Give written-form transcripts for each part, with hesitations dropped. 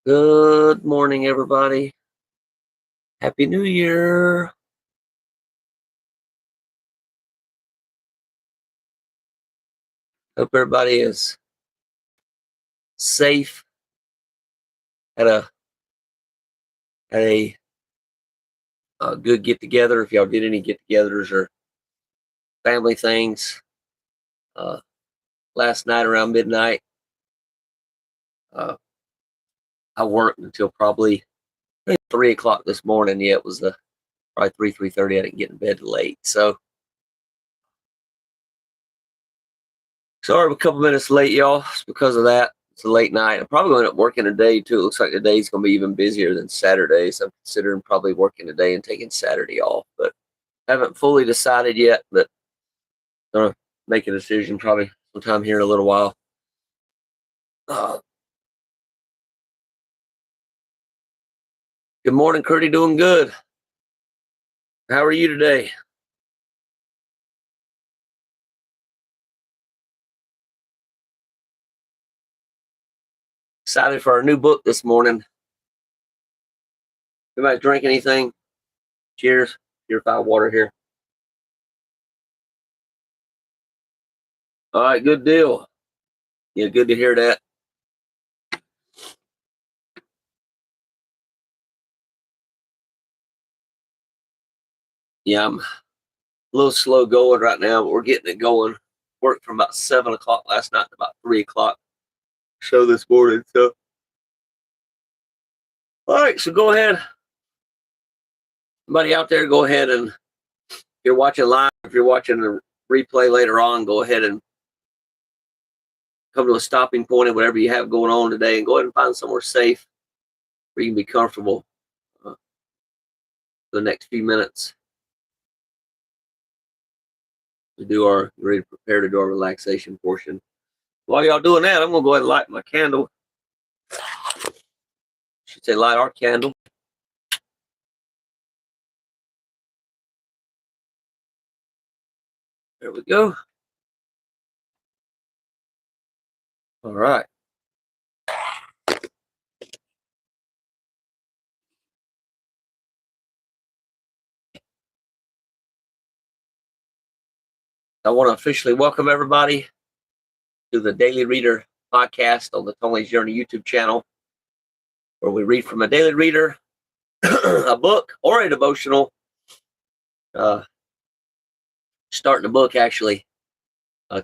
Good morning, everybody. Happy New Year. Hope everybody is safe. Had a good get together. If y'all did any get togethers or family things last night around midnight, uh, I worked until probably 3 o'clock this morning. Yeah, it was probably 3:30. I didn't get in bed till late. So sorry, I'm a couple minutes late, y'all. It's because of that. It's a late night. I'm probably going to end up working today too. It looks like today's going to be even busier than Saturday. So I'm considering probably working today and taking Saturday off. But haven't fully decided yet. But gonna make a decision probably sometime here in a little while. Uh, Good morning, Curdy. Doing good. How are you today? Excited for our new book this morning. Anybody drink anything? Cheers. Purified water here. All right, good deal. Yeah, good to hear that. Yeah, I'm a little slow going right now, but we're getting it going. Worked from about 7 o'clock last night to about 3 o'clock. Show this morning. So, all right. So go ahead. Somebody out there, go ahead and if you're watching live, if you're watching the replay later on, go ahead and come to a stopping point in whatever you have going on today, and go ahead and find somewhere safe where you can be comfortable for the next few minutes. Ready to prepare to do our relaxation portion. While y'all doing that, I'm gonna go ahead and light my candle. I should say light our candle. There we go. All right. I want to officially welcome everybody to the Daily Reader podcast on the Tony's Journey YouTube channel, where we read from a daily reader, a book, or a devotional. Starting a book actually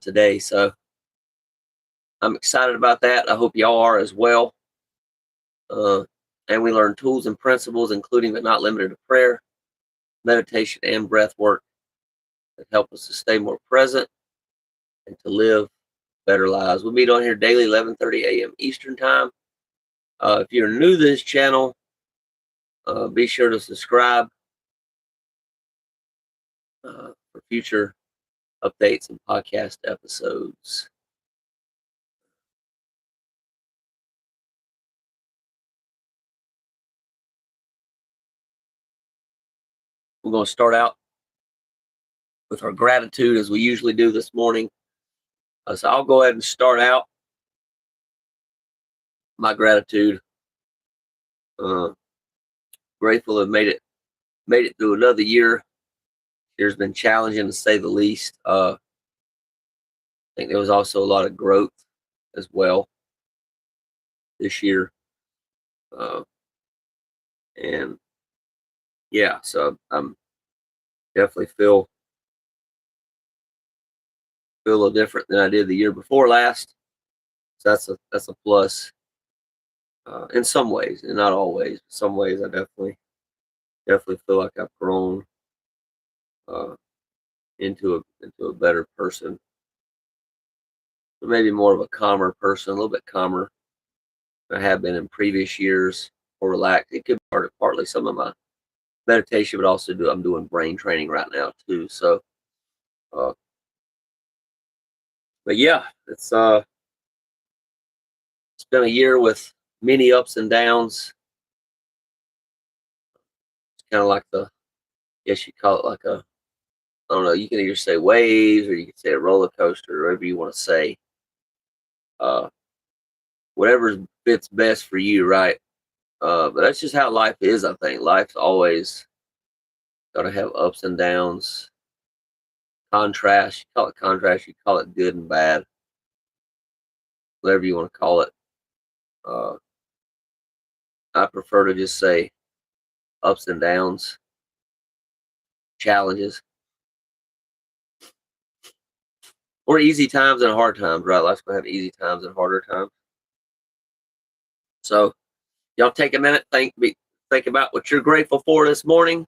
today, so I'm excited about that. I hope y'all are as well. And we learn tools and principles, including but not limited to prayer, meditation, and breath work that help us to stay more present and to live better lives. We meet on here daily, 11:30 a.m. Eastern time. If you're new to this channel, be sure to subscribe for future updates and podcast episodes. We're going to start out with our gratitude as we usually do this morning. So I'll go ahead and start out my gratitude. Grateful to have made it through another year. Year's been challenging to say the least. I think there was also a lot of growth as well this year. And yeah, so I'm definitely feel a little different than I did the year before last. So that's a plus in some ways, and not always. Some ways I definitely feel like I've grown into a better person. Maybe more of a calmer person, a little bit calmer than I have been in previous years, or relaxed. It could be partly some of my meditation, but also I'm doing brain training right now too. So, but yeah, it's been a year with many ups and downs. It's kind of like I guess you call it like I don't know. You can either say waves or you can say a roller coaster, whatever you want to say. Whatever fits best for you, right? But that's just how life is. I think life's always going to have ups and downs, contrast. You call it contrast. You call it good and bad, whatever you want to call it. Uh, I prefer to just say ups and downs, challenges, or easy times and hard times. Right? Life's going to have easy times and harder times. So y'all take a minute, think about what you're grateful for this morning,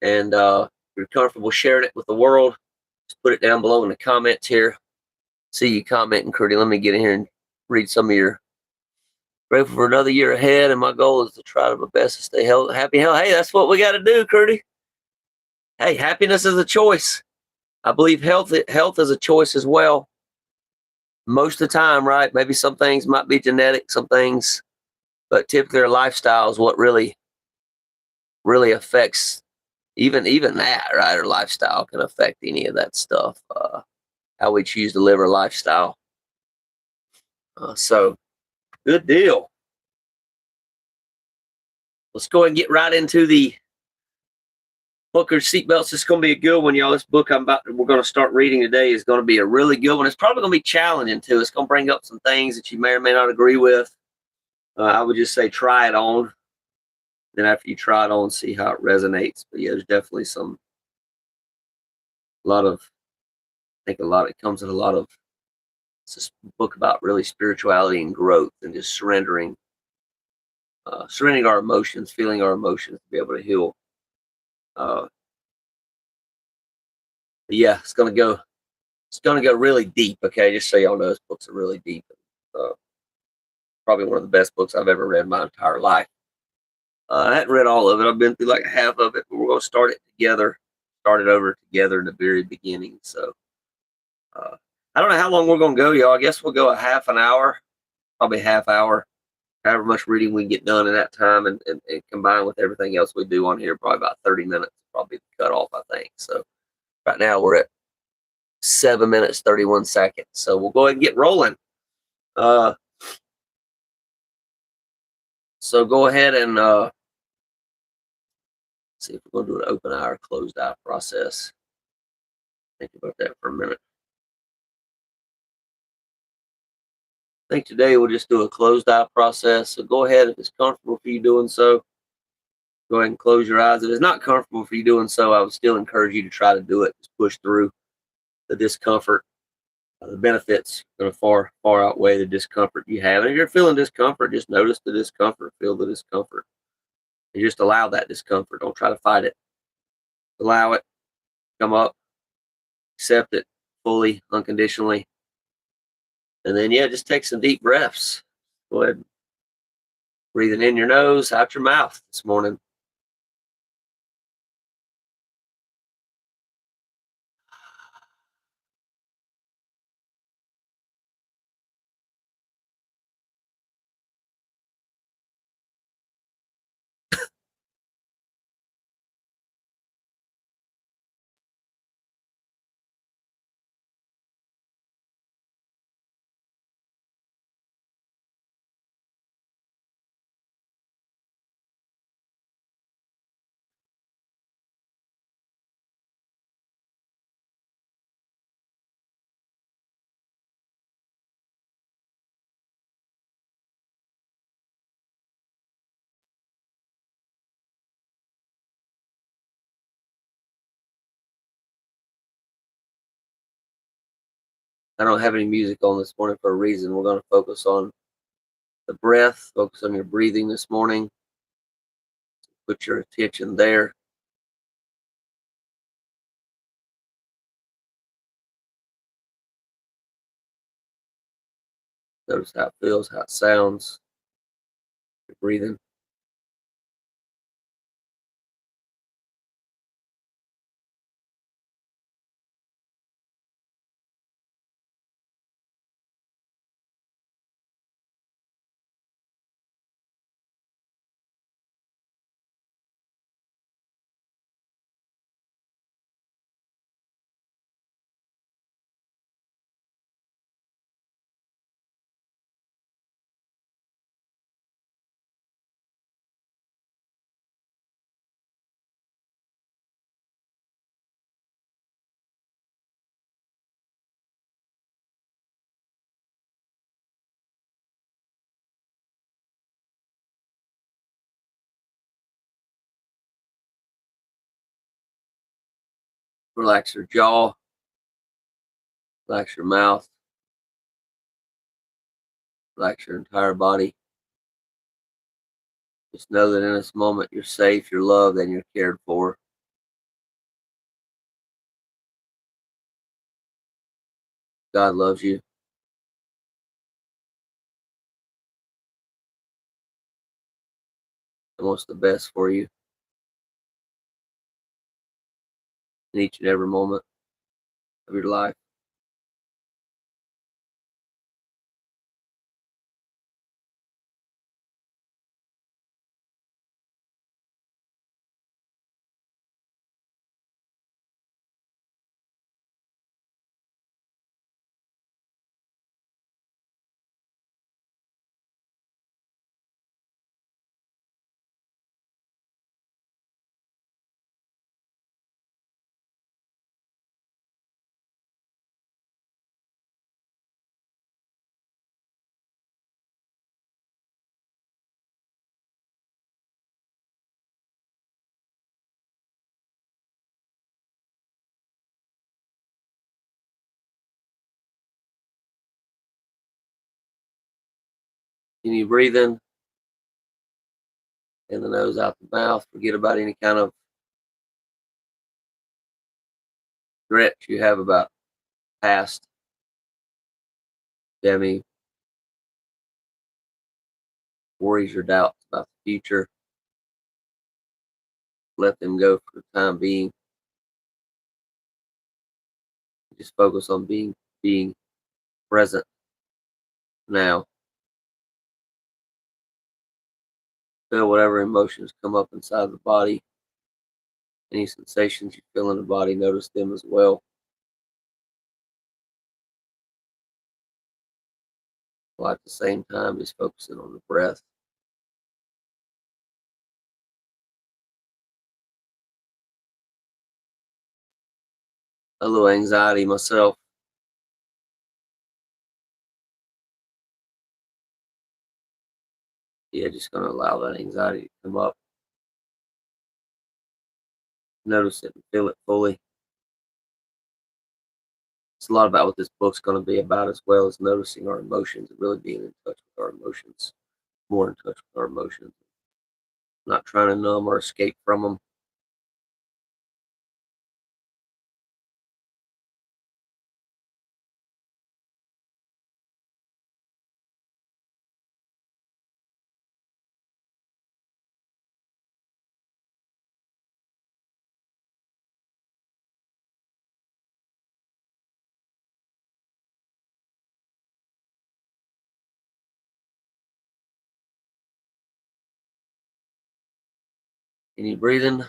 and if you're comfortable sharing it with the world, just put it down below in the comments here. See you commenting, Curdy. Let me get in here and read some of your grateful for another year ahead, and my goal is to try to my best to stay happy. Hey, that's what we got to do, Curdy. Hey, happiness is a choice. I believe health is a choice as well. Most of the time, right? Maybe some things might be genetic, some things, but typically our lifestyle is what really affects even that, right? Our lifestyle can affect any of that stuff. How we choose to live our lifestyle. So good deal. Let's go ahead and get right into the book or seatbelts. It's going to be a good one, y'all. This book we're going to start reading today is going to be a really good one. It's probably going to be challenging too. It's going to bring up some things that you may or may not agree with. I would just say try it on. Then after you try it on, see how it resonates. But yeah, there's definitely it comes with a lot of, it's a book about really spirituality and growth and just surrendering our emotions, feeling our emotions to be able to heal. Uh, yeah, it's gonna go really deep. Okay, just so y'all know, this book's really deep. Uh, Probably one of the best books I've ever read in my entire life. I hadn't read all of it. I've been through like half of it, but we're gonna start it over together in the very beginning. So I don't know how long we're gonna go, y'all. I guess we'll go a half an hour, probably half hour, however much reading we get done in that time, and combined with everything else we do on here, probably about 30 minutes, probably cut off, I think. So right now we're at 7 minutes 31 seconds. So we'll go ahead and get rolling. Uh, so go ahead and see if we're going to do an open eye or closed eye process. Think about that for a minute. I think today we'll just do a closed eye process. So go ahead, if it's comfortable for you doing so, go ahead and close your eyes. If it's not comfortable for you doing so, I would still encourage you to try to do it. Just push through the discomfort. The benefits are going to far outweigh the discomfort you have. And if you're feeling discomfort, just notice the discomfort, feel the discomfort. And just allow that discomfort. Don't try to fight it. Allow it, come up, accept it fully, unconditionally. And then, yeah, just take some deep breaths. Go ahead, breathing in your nose, out your mouth this morning. I don't have any music on this morning for a reason. We're going to focus on the breath, focus on your breathing this morning. Put your attention there. Notice how it feels, how it sounds. You're breathing. Relax your jaw, relax your mouth, relax your entire body. Just know that in this moment you're safe, you're loved, and you're cared for. God loves you and wants the best for you in each and every moment of your life. Can you breathe in the nose, out the mouth? Forget about any kind of regrets you have about past, any worries or doubts about the future. Let them go for the time being. Just focus on being present now. Feel whatever emotions come up inside the body. Any sensations you feel in the body, notice them as well. While at the same time, just focusing on the breath. A little anxiety myself. Yeah, just going to allow that anxiety to come up. Notice it and feel it fully. It's a lot about what this book's going to be about, as well as noticing our emotions and really being in touch with our emotions, more in touch with our emotions, not trying to numb or escape from them. Can you breathe in?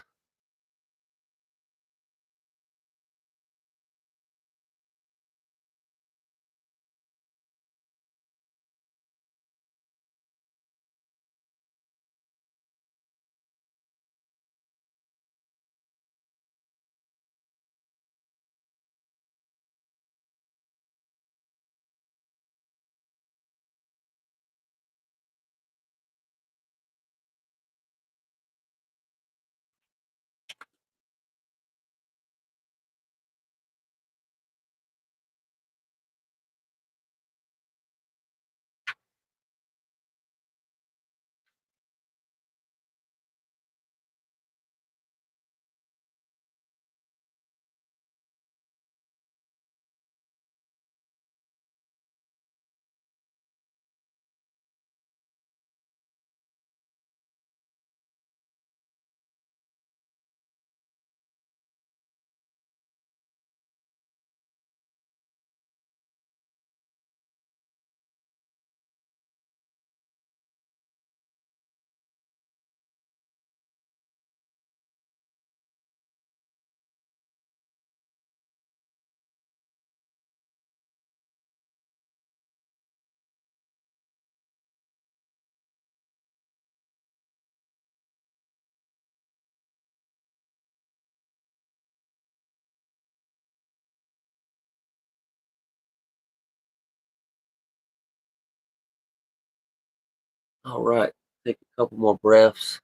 All right. Take a couple more breaths.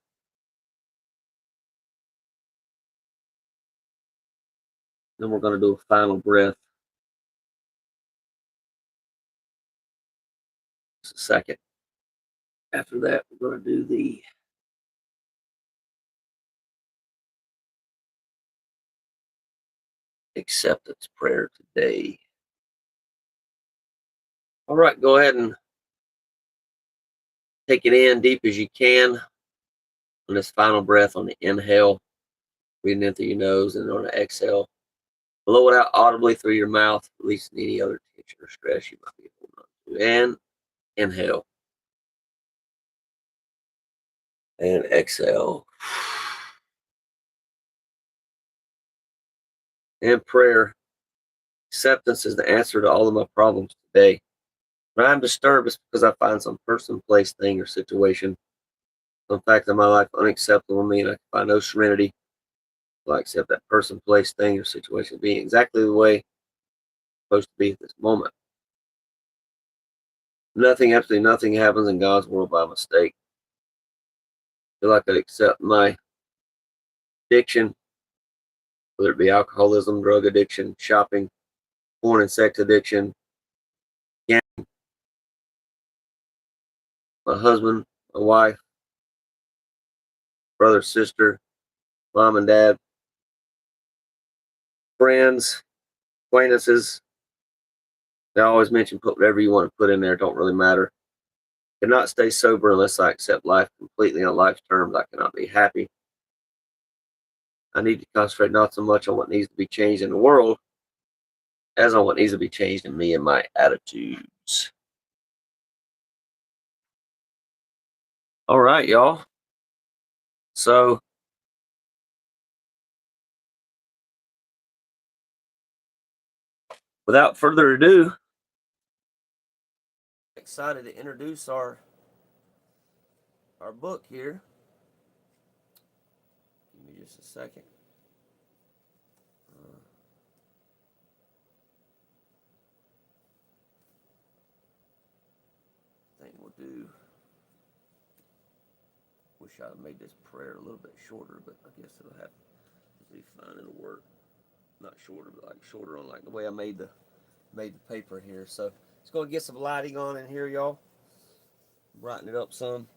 Then we're going to do a final breath. Just a second. After that, we're going to do the acceptance prayer today. All right, go ahead and take it in deep as you can on this final breath. On the inhale, breathing in through your nose, and on the exhale, blow it out audibly through your mouth, releasing any other tension or stress you might be holding on to. And inhale. And exhale. And prayer. Acceptance is the answer to all of my problems today. When I'm disturbed, it's because I find some person, place, thing, or situation, some fact in my life unacceptable to me, and I can find no serenity. Will I accept that person, place, thing, or situation being exactly the way it's supposed to be at this moment? Nothing, absolutely nothing happens in God's world by mistake. I feel like I accept my addiction, whether it be alcoholism, drug addiction, shopping, porn and sex addiction, gambling, my husband, my wife, brother, sister, mom and dad, friends, acquaintances. They always mention put whatever you want to put in there. It don't really matter. I cannot stay sober unless I accept life completely on life's terms. I cannot be happy. I need to concentrate not so much on what needs to be changed in the world as on what needs to be changed in me and my attitudes. All right, y'all. So, without further ado, excited to introduce our book here. Give me just a second. I think we'll do. Wish I had made this prayer a little bit shorter, but I guess it'll have to be fine. It'll work. Not shorter, but like shorter on like the way I made the paper here. So let's go and get some lighting on in here, y'all. Brighten it up some.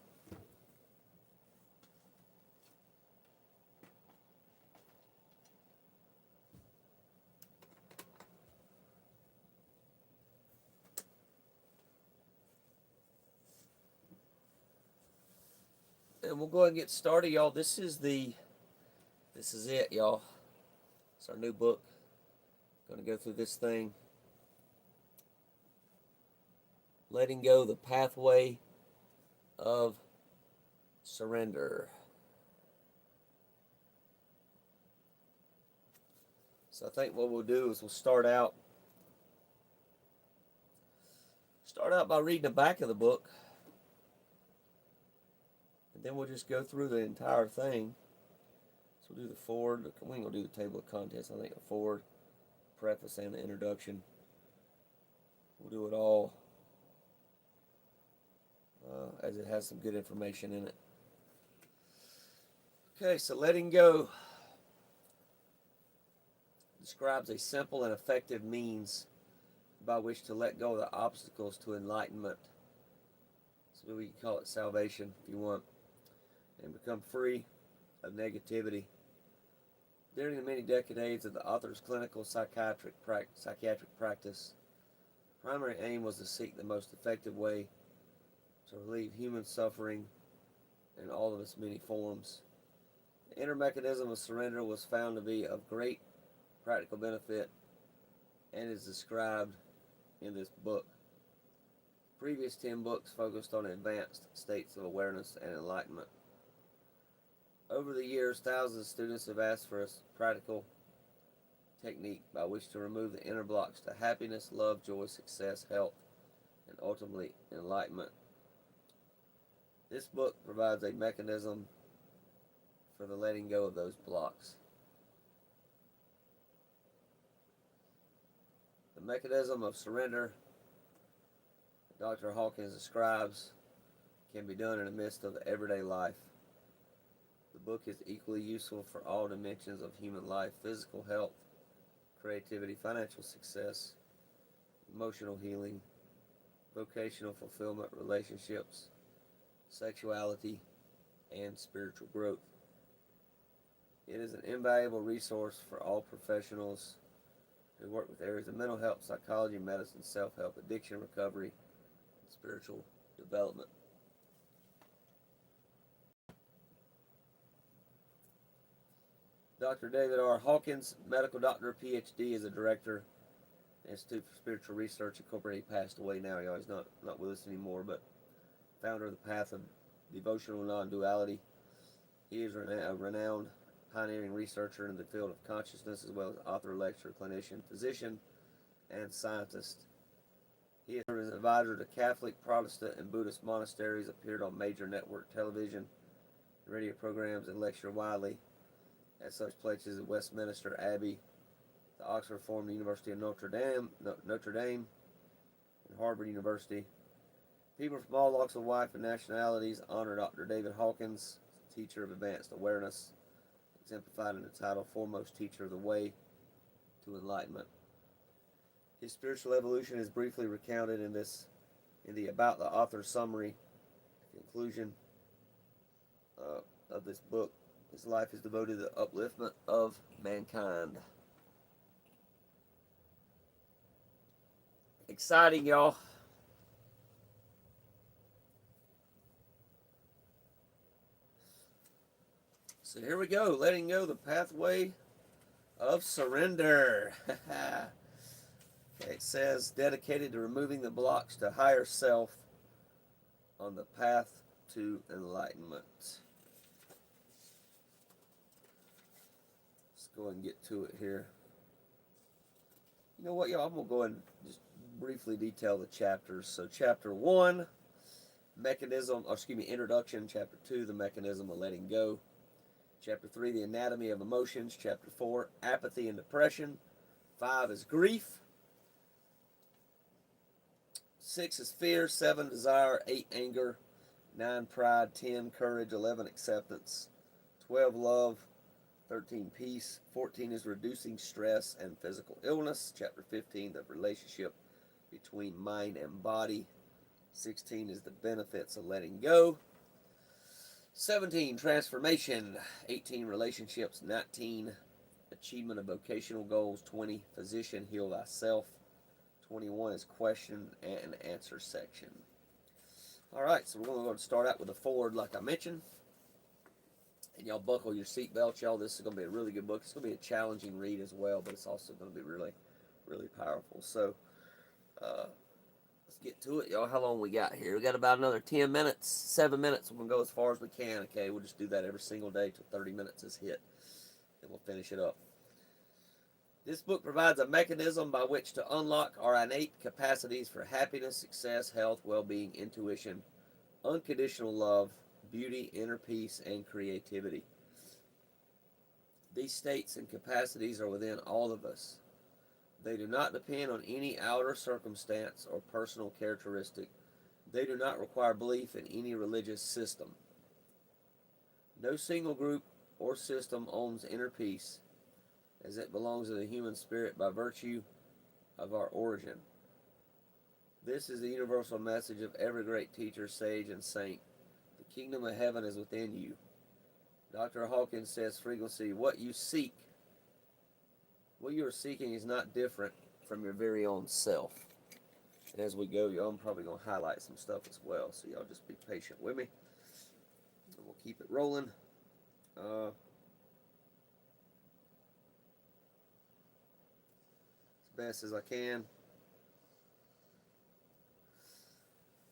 And we'll go ahead and get started, y'all. This is it, y'all. It's our new book. Going to go through this thing. Letting go, the pathway of surrender. So I think what we'll do is we'll start out by reading the back of the book, and then we'll just go through the entire thing. So we'll do the forward. We ain't gonna do the table of contents. I think the forward, preface, and the introduction. We'll do it all as it has some good information in it. Okay, so letting go describes a simple and effective means by which to let go of the obstacles to enlightenment. So we can call it salvation if you want, and become free of negativity. During the many decades of the author's clinical psychiatric practice, the primary aim was to seek the most effective way to relieve human suffering in all of its many forms. The inner mechanism of surrender was found to be of great practical benefit and is described in this book. The previous 10 books focused on advanced states of awareness and enlightenment. Over the years, thousands of students have asked for a practical technique by which to remove the inner blocks to happiness, love, joy, success, health, and ultimately enlightenment. This book provides a mechanism for the letting go of those blocks. The mechanism of surrender Dr. Hawkins describes can be done in the midst of everyday life. The book is equally useful for all dimensions of human life: physical health, creativity, financial success, emotional healing, vocational fulfillment, relationships, sexuality, and spiritual growth. It is an invaluable resource for all professionals who work with areas of mental health, psychology, medicine, self-help, addiction recovery, and spiritual development. Dr. David R. Hawkins, medical doctor, PhD, is a director, Institute for Spiritual Research Incorporated. He passed away now. He's not with us anymore, but founder of the Path of Devotional Non-Duality. He is a renowned pioneering researcher in the field of consciousness, as well as author, lecturer, clinician, physician, and scientist. He has served as an advisor to Catholic, Protestant, and Buddhist monasteries, appeared on major network television and radio programs, and lectured widely at such places as Westminster Abbey, the Oxford Reformed University of Notre Dame, and Harvard University. People from all walks of life and nationalities honor Dr. David Hawkins, teacher of advanced awareness, exemplified in the title Foremost Teacher of the Way to Enlightenment. His spiritual evolution is briefly recounted in the About the Author summary conclusion of this book. His life is devoted to the upliftment of mankind. Exciting, y'all. So here we go, letting go the pathway of surrender. Okay, it says, dedicated to removing the blocks to higher self on the path to enlightenment. Let's go ahead and get to it here. You know what, y'all? I'm going to go ahead and just briefly detail the chapters. So chapter 1, introduction. Chapter 2, the mechanism of letting go. Chapter 3, the anatomy of emotions. Chapter 4, apathy and depression. 5 is grief. 6 is fear. 7, desire. 8, anger. 9, pride. 10, courage. 11, acceptance. 12, love. 13, peace. 14 is reducing stress and physical illness. Chapter 15, the relationship between mind and body. 16 is the benefits of letting go. 17, transformation. 18, relationships. 19, achievement of vocational goals. 20, physician, heal thyself. 21 is question and answer section. All right, so we're going to start out with the forward, like I mentioned. And y'all buckle your seatbelts, y'all. This is going to be a really good book. It's going to be a challenging read as well, but it's also going to be really, really powerful. So, let's get to it, y'all. How long we got here? We got about another 10 minutes, 7 minutes. We're going to go as far as we can, okay? We'll just do that every single day till 30 minutes is hit, and we'll finish it up. This book provides a mechanism by which to unlock our innate capacities for happiness, success, health, well-being, intuition, unconditional love, beauty, inner peace, and creativity. These states and capacities are within all of us. They do not depend on any outer circumstance or personal characteristic. They do not require belief in any religious system. No single group or system owns inner peace, as it belongs to the human spirit by virtue of our origin. This is the universal message of every great teacher, sage, and saint. The kingdom of heaven is within you. Dr. Hawkins says frequently, what you are seeking is not different from your very own self. And as we go, y'all, I'm probably going to highlight some stuff as well, so y'all just be patient with me. And we'll keep it rolling. As best as I can.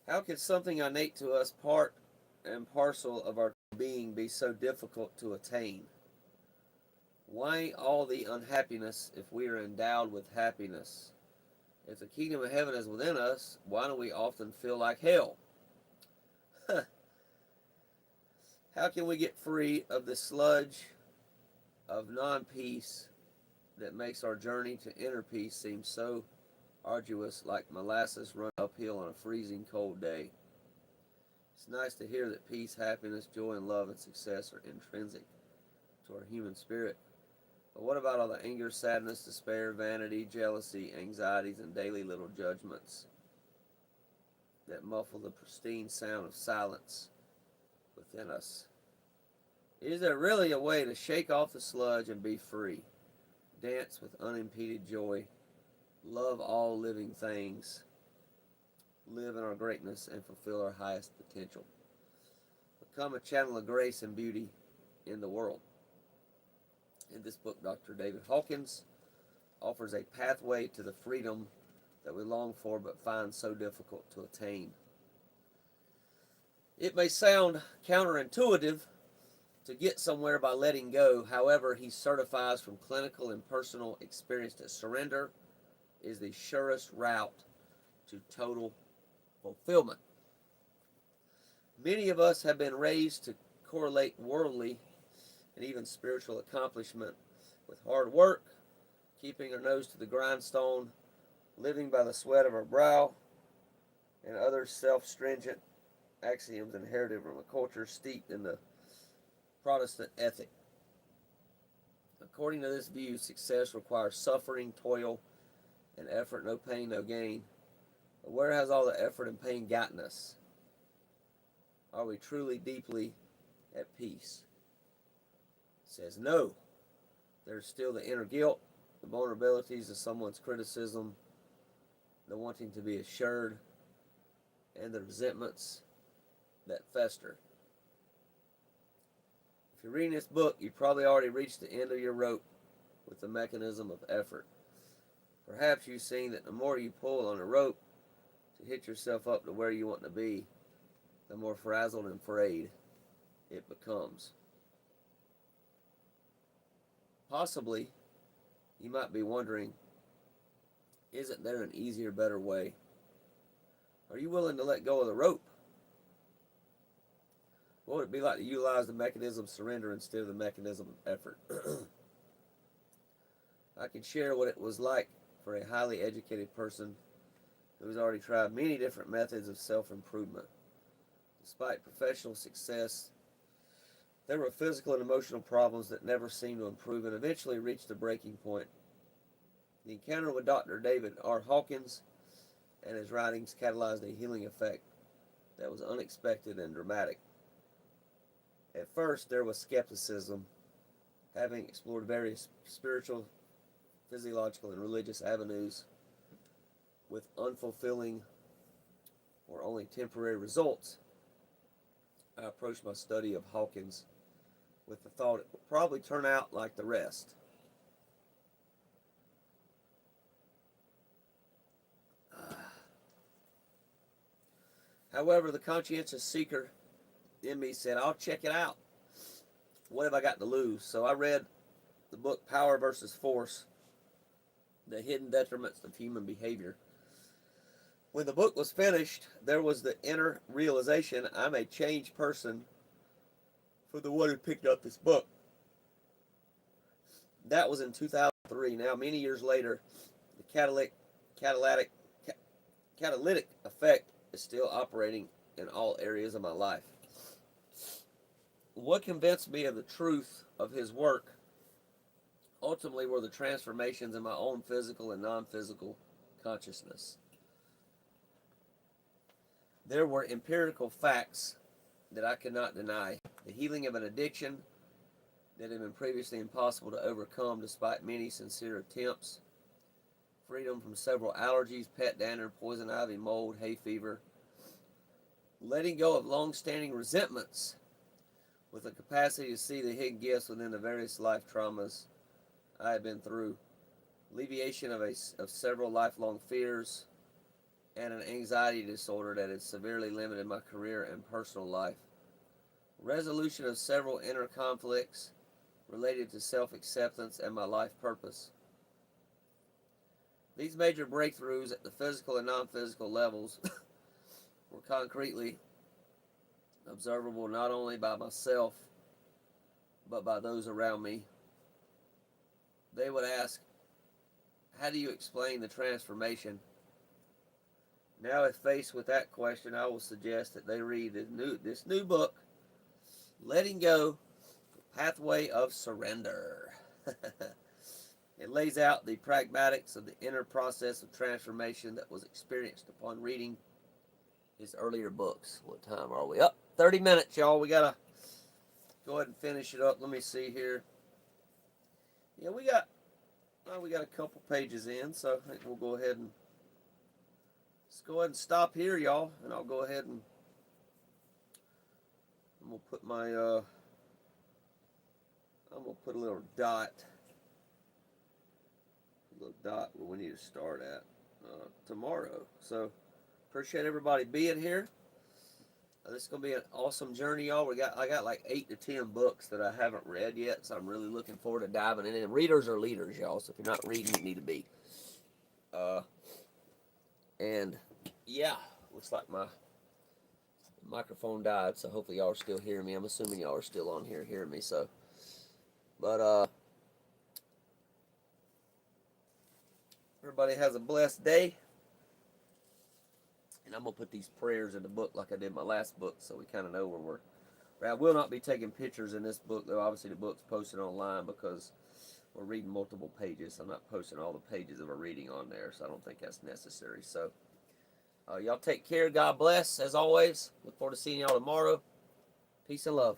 How can something innate to us, part and parcel of our being, be so difficult to attain? Why all the unhappiness if we are endowed with happiness? If the kingdom of heaven is within us, why do we often feel like hell? How can we get free of the sludge of non-peace that makes our journey to inner peace seem so arduous, like molasses run uphill on a freezing cold day? It's nice to hear that peace, happiness, joy, and love and success are intrinsic to our human spirit. But what about all the anger, sadness, despair, vanity, jealousy, anxieties, and daily little judgments that muffle the pristine sound of silence within us? Is there really a way to shake off the sludge and be free? Dance with unimpeded joy, love all living things, live in our greatness, and fulfill our highest potential. Become a channel of grace and beauty in the world. In this book, Dr. David Hawkins offers a pathway to the freedom that we long for but find so difficult to attain. It may sound counterintuitive to get somewhere by letting go. However, he certifies from clinical and personal experience that surrender is the surest route to total fulfillment. Many of us have been raised to correlate worldly and even spiritual accomplishment with hard work, keeping our nose to the grindstone, living by the sweat of our brow, and other self-stringent axioms inherited from a culture steeped in the Protestant ethic. According to this view, success requires suffering, toil, and effort, no pain, no gain. But where has all the effort and pain gotten us? Are we truly deeply at peace? It says no. There's still the inner guilt, the vulnerabilities of someone's criticism, the wanting to be assured, and the resentments that fester. If you're reading this book, you've probably already reached the end of your rope with the mechanism of effort. Perhaps you've seen that the more you pull on a rope to hit yourself up to where you want to be, the more frazzled and frayed it becomes. Possibly, you might be wondering, isn't there an easier, better way? Are you willing to let go of the rope? What would it be like to utilize the mechanism of surrender instead of the mechanism of effort? I can share what it was like for a highly educated person who has already tried many different methods of self-improvement. Despite professional success, there were physical and emotional problems that never seemed to improve and eventually reached a breaking point. The encounter with Dr. David R. Hawkins and his writings catalyzed a healing effect that was unexpected and dramatic. At first, there was skepticism, having explored various spiritual, physiological, and religious avenues with unfulfilling or only temporary results. I approached my study of Hawkins with the thought it would probably turn out like the rest. However, the conscientious seeker in me said, I'll check it out. What have I got to lose? So I read the book Power versus Force, The Hidden Detriments of Human Behavior. When the book was finished, there was the inner realization I'm a changed person for the one who picked up this book. That was in 2003. Now, many years later, the catalytic effect is still operating in all areas of my life. What convinced me of the truth of his work ultimately were the transformations in my own physical and non-physical consciousness. There were empirical facts that I could not deny. The healing of an addiction that had been previously impossible to overcome despite many sincere attempts. Freedom from several allergies, pet dander, poison ivy, mold, hay fever. Letting go of long-standing resentments with the capacity to see the hidden gifts within the various life traumas I had been through. Alleviation of several lifelong fears and an anxiety disorder that had severely limited my career and personal life. Resolution of several inner conflicts related to self-acceptance and my life purpose. These major breakthroughs at the physical and non-physical levels were concretely observable not only by myself, but by those around me. They would ask, how do you explain the transformation? Now, if faced with that question, I will suggest that they read this new book, Letting Go, The Pathway of Surrender. It lays out the pragmatics of the inner process of transformation that was experienced upon reading his earlier books. What time are we up? 30 minutes, y'all. We gotta go ahead and finish it up. Let me see here. Yeah, we got a couple pages in, so I think we'll go ahead and stop here, y'all, and I'll go ahead and I'm gonna put my I'm gonna put a little dot where we need to start at tomorrow. So appreciate everybody being here. This is gonna be an awesome journey, y'all. I got like 8 to 10 books that I haven't read yet, so I'm really looking forward to diving in. And readers are leaders, y'all. So if you're not reading, you need to be. And yeah, looks like my microphone died, so hopefully y'all are still hearing me. I'm assuming y'all are still on here hearing me. So, but everybody has a blessed day. And I'm going to put these prayers in the book like I did my last book, so we kind of know where we're. I will not be taking pictures in this book, though. Obviously, the book's posted online because we're reading multiple pages. I'm not posting all the pages of a reading on there, so I don't think that's necessary. So, y'all take care. God bless, as always. Look forward to seeing y'all tomorrow. Peace and love.